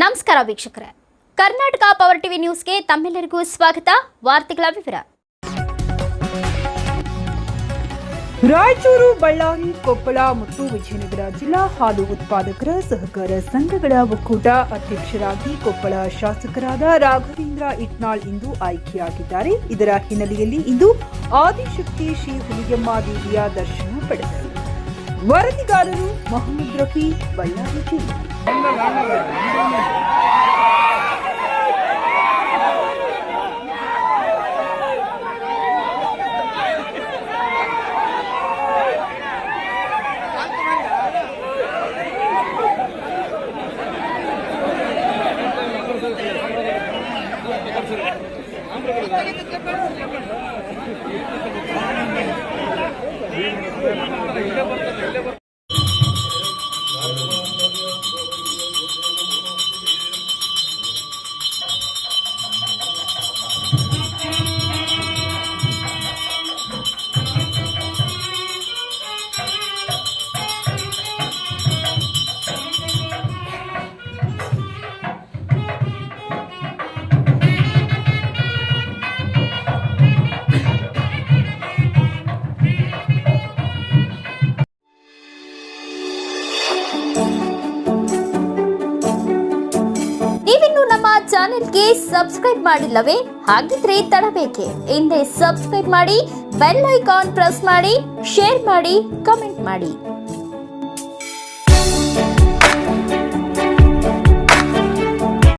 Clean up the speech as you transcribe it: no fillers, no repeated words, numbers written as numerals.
ನಮಸ್ಕಾರ ವೀಕ್ಷಕರೇ, Karnataka power TV ನ್ಯೂಸ್ಗೆ ತಮ್ಮೆಲ್ಲರಿಗೂ ಸ್ವಾಗತ. ವಾರ್ತೆಗಳ ವಿವರ. ರಾಯಚೂರು, ಬಳ್ಳಾರಿ, ಕೊಪ್ಪಳ ಮತ್ತು ವಿಜಯನಗರ ಜಿಲ್ಲಾ ಹಾಲು ಉತ್ಪಾದಕರ ಸಹಕಾರ ಸಂಘಗಳ ಒಕ್ಕೂಟ ಅಧ್ಯಕ್ಷರಾಗಿ ಕೊಪ್ಪಳ ಶಾಸಕರಾದ ರಾಘವೇಂದ್ರ ಇಟ್ನಾಳ್ ಇಂದು ಆಯ್ಕೆಯಾಗಿದ್ದಾರೆ. ಇದರ ಹಿನ್ನೆಲೆಯಲ್ಲಿ ಇಂದು ಆದಿಶಕ್ತಿ ಶ್ರೀ ಹುಲಿಗೆಮ್ಮ ದೇವಿಯ ದರ್ಶನ ಪಡೆದರು. ವರದಿಗಾರರು ಮೊಹಮ್ಮದ್ ರಫಿ, ಬಳ್ಳಾರಿ ಜಿಲ್ಲೆ. ನೀವಿನ್ನು ನಮ್ಮ ಚಾನೆಲ್ಗೆ ಸಬ್ಸ್ಕ್ರೈಬ್ ಮಾಡಿಲ್ಲವೇ? ಹಾಗಿದ್ರೆ ತಡಬೇಕೆ? ಹಿಂದೆ ಸಬ್ಸ್ಕ್ರೈಬ್ ಮಾಡಿ, ಬೆಲ್ ಐಕಾನ್ ಪ್ರೆಸ್ ಮಾಡಿ, ಶೇರ್ ಮಾಡಿ, ಕಮೆಂಟ್ ಮಾಡಿ.